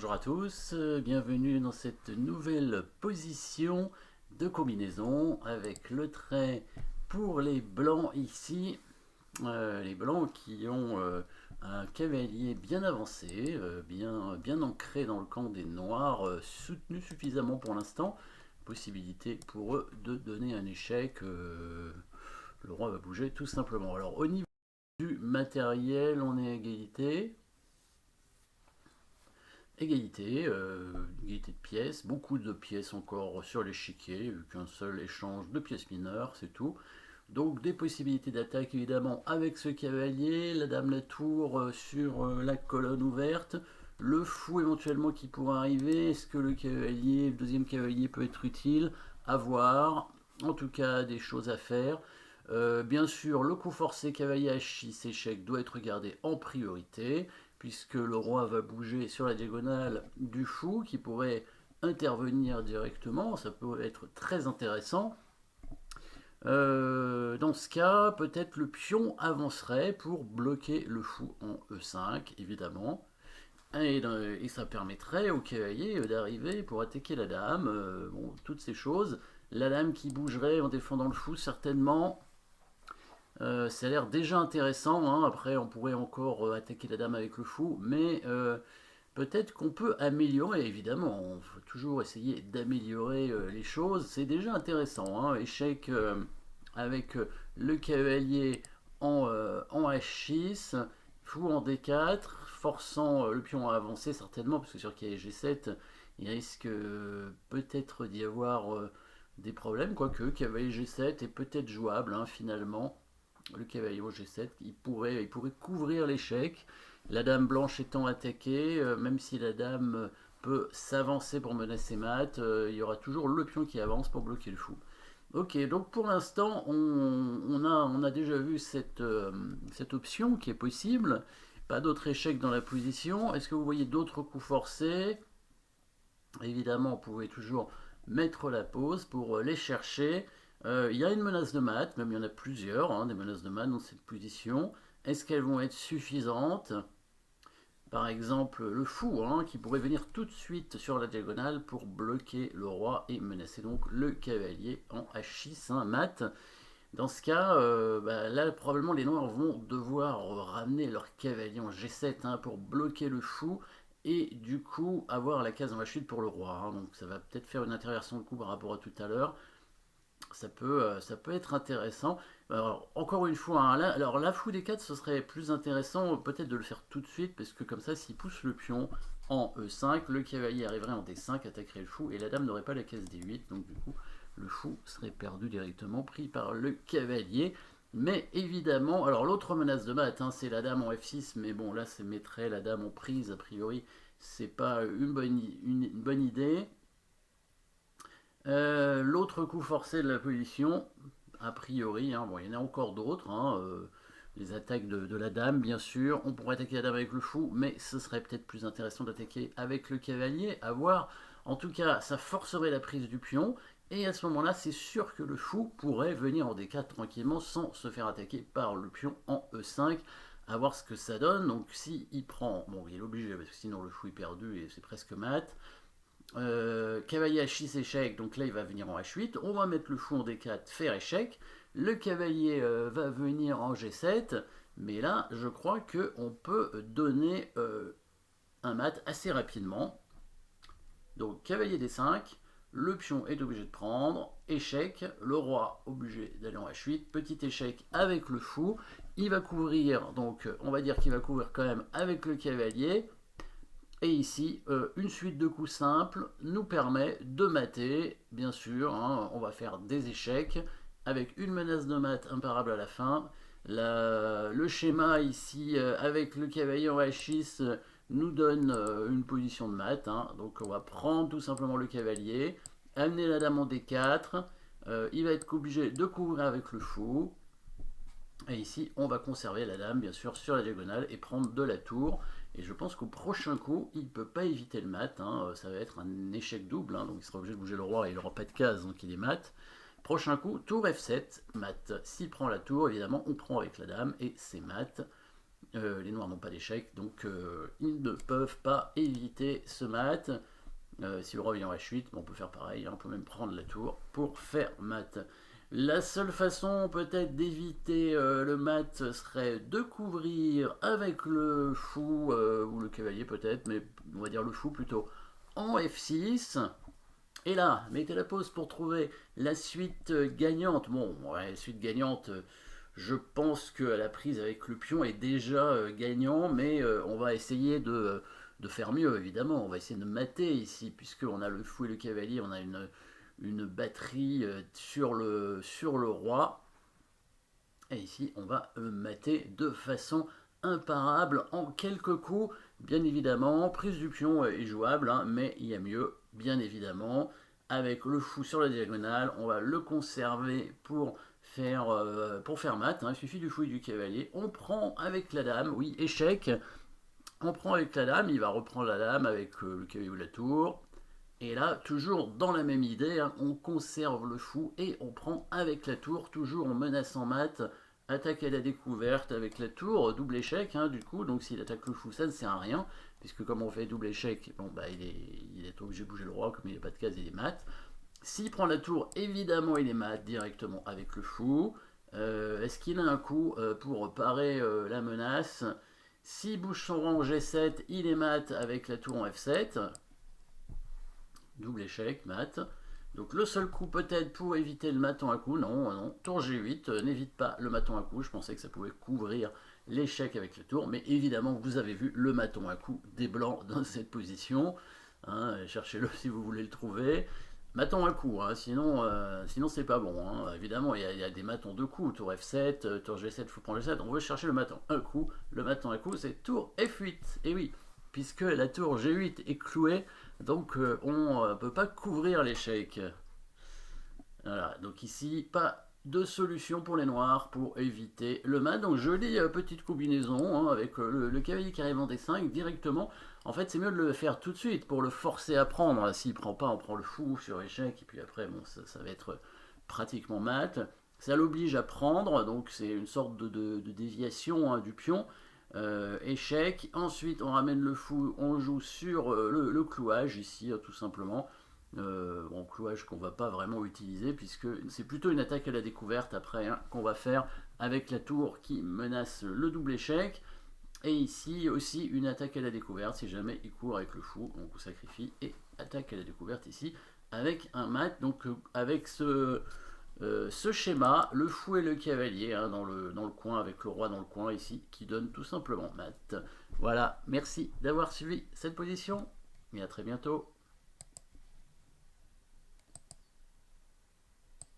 Bonjour à tous, bienvenue dans cette nouvelle position de combinaison avec le trait pour les blancs ici, les blancs qui ont un cavalier bien avancé, bien ancré dans le camp des noirs, soutenu suffisamment pour l'instant, possibilité pour eux de donner un échec, le roi va bouger tout simplement. Alors au niveau du matériel, on est à égalité. Égalité de pièces, beaucoup de pièces encore sur l'échiquier, vu qu'un seul échange de pièces mineures, c'est tout. Donc des possibilités d'attaque évidemment avec ce cavalier, la dame la tour sur la colonne ouverte, le fou éventuellement qui pourrait arriver, est-ce que le cavalier, le deuxième cavalier peut être utile? À voir, en tout cas des choses à faire. Bien sûr, le coup forcé cavalier H6 échec doit être gardé en priorité, puisque le roi va bouger sur la diagonale du fou, qui pourrait intervenir directement, ça peut être très intéressant. Dans ce cas, peut-être le pion avancerait pour bloquer le fou en E5, évidemment. Et ça permettrait au cavalier d'arriver pour attaquer la dame. Bon, toutes ces choses. La dame qui bougerait en défendant le fou, certainement. Ça a l'air déjà intéressant, hein. Après, on pourrait encore attaquer la dame avec le fou, mais peut-être qu'on peut améliorer, évidemment. On faut toujours essayer d'améliorer les choses. C'est déjà intéressant, hein. Échec avec le cavalier en H6, fou en D4, forçant le pion à avancer certainement, parce que sur cavalier G7, il risque peut-être d'y avoir des problèmes, quoique cavalier G7 est peut-être jouable, hein, finalement. Le cavalier au G7, il pourrait couvrir l'échec. La dame blanche étant attaquée, même si la dame peut s'avancer pour menacer mat, il y aura toujours le pion qui avance pour bloquer le fou. Ok, donc pour l'instant, on a déjà vu cette option qui est possible. Pas d'autres échecs dans la position. Est-ce que vous voyez d'autres coups forcés? Évidemment, vous pouvez toujours mettre la pause pour les chercher. Il y a une menace de mat, même il y en a plusieurs, hein, des menaces de mat dans cette position. Est-ce qu'elles vont être suffisantes? Par exemple, le fou, hein, qui pourrait venir tout de suite sur la diagonale pour bloquer le roi et menacer donc le cavalier en H6, hein, mat. Dans ce cas, là, probablement les noirs vont devoir ramener leur cavalier en G7, hein, pour bloquer le fou et du coup avoir la case en H8 pour le roi, hein. Donc ça va peut-être faire une interversion de coup par rapport à tout à l'heure. Ça peut être intéressant. Alors, encore une fois, hein, alors la fou des 4, ce serait plus intéressant peut-être de le faire tout de suite, parce que comme ça, s'il pousse le pion en E5, le cavalier arriverait en D5, attaquerait le fou, et la dame n'aurait pas la case D8, donc du coup, le fou serait perdu directement, pris par le cavalier. Mais évidemment, alors l'autre menace de mat, hein, c'est la dame en F6, mais bon, là, c'est mettrait la dame en prise, a priori, c'est pas une bonne idée. L'autre coup forcé de la position, a priori, hein, bon, il y en a encore d'autres, hein, les attaques de la dame, bien sûr. On pourrait attaquer la dame avec le fou, mais ce serait peut-être plus intéressant d'attaquer avec le cavalier, à voir. En tout cas, ça forcerait la prise du pion, et à ce moment-là, c'est sûr que le fou pourrait venir en D4 tranquillement sans se faire attaquer par le pion en E5, à voir ce que ça donne. Donc, si il prend, bon, il est obligé, parce que sinon le fou est perdu et c'est presque mat. Cavalier H6 échec, donc là il va venir en H8. On va mettre le fou en D4, faire échec. Le cavalier va venir en G7, mais là je crois qu'on peut donner un mat assez rapidement. Donc cavalier D5, le pion est obligé de prendre, échec, le roi obligé d'aller en H8, petit échec avec le fou, il va couvrir, donc on va dire qu'il va couvrir quand même avec le cavalier, et ici, une suite de coups simples nous permet de mater, bien sûr, hein, on va faire des échecs, avec une menace de mat imparable à la fin. Le schéma ici, avec le cavalier en H6, nous donne une position de mat, hein. Donc on va prendre tout simplement le cavalier, amener la dame en D4, il va être obligé de couvrir avec le fou, et ici, on va conserver la dame, bien sûr, sur la diagonale et prendre de la tour. Et je pense qu'au prochain coup, il ne peut pas éviter le mat, hein. Ça va être un échec double, hein. Donc il sera obligé de bouger le roi et il n'aura pas de case, donc il est mat. Prochain coup, tour F7, mat. S'il prend la tour, évidemment, on prend avec la dame et c'est mat. Les noirs n'ont pas d'échec, donc ils ne peuvent pas éviter ce mat. Si le roi vient en H8, on peut faire pareil, hein, on peut même prendre la tour pour faire mat. La seule façon peut-être d'éviter le mat serait de couvrir avec le fou ou le cavalier peut-être, mais on va dire le fou plutôt, en F6. Et là, mettez la pause pour trouver la suite gagnante. Bon, ouais, la suite gagnante, je pense que la prise avec le pion est déjà gagnant, mais on va essayer de faire mieux, évidemment. On va essayer de mater ici, puisqu'on a le fou et le cavalier, on a une batterie sur le roi. Et ici, on va mater de façon imparable en quelques coups. Bien évidemment, prise du pion est jouable, hein, mais il y a mieux, bien évidemment. Avec le fou sur la diagonale, on va le conserver pour faire mat. Hein. Il suffit du fou et du cavalier. On prend avec la dame, oui, échec. On prend avec la dame, il va reprendre la dame avec le cavalier ou la tour. Et là, toujours dans la même idée, hein, on conserve le fou et on prend avec la tour, toujours en menaçant mat, attaque à la découverte avec la tour, double échec, hein, du coup, donc s'il attaque le fou, ça ne sert à rien, puisque comme on fait double échec, bon, bah, il est obligé de bouger le roi, comme il n'y a pas de case, il est mat. S'il prend la tour, évidemment, il est mat directement avec le fou. Est-ce qu'il a un coup pour parer la menace? S'il bouge son rang en G7, il est mat avec la tour en F7. Double échec, mat. Donc le seul coup peut-être pour éviter le maton à coup, non, non. Tour G8, n'évite pas le maton à coup, je pensais que ça pouvait couvrir l'échec avec le tour, mais évidemment vous avez vu le maton à coup des blancs dans cette position, hein, cherchez-le si vous voulez le trouver. Maton à coup, hein, sinon c'est pas bon, hein. Évidemment il y a des matons de coups, tour F7, tour G7, faut prendre G7, on veut chercher le maton à coup, le maton à coup c'est tour F8, et oui, puisque la tour G8 est clouée, donc on ne peut pas couvrir l'échec. Voilà, donc ici, pas de solution pour les noirs pour éviter le mat. Donc jolie petite combinaison hein, avec le cavalier qui arrive en D5 directement. En fait, c'est mieux de le faire tout de suite pour le forcer à prendre. S'il prend pas, on prend le fou sur échec et puis après, bon, ça va être pratiquement mat. Ça l'oblige à prendre, donc c'est une sorte de déviation hein, du pion. Échec. Ensuite, on ramène le fou, on joue sur le clouage ici, tout simplement. Bon, clouage qu'on va pas vraiment utiliser puisque c'est plutôt une attaque à la découverte après hein, qu'on va faire avec la tour qui menace le double échec. Et ici aussi une attaque à la découverte si jamais il court avec le fou, on sacrifie et attaque à la découverte ici avec un mat. Donc avec ce schéma, le fou et le cavalier hein, dans le coin avec le roi dans le coin ici qui donne tout simplement mat. Voilà, merci d'avoir suivi cette position et à très bientôt.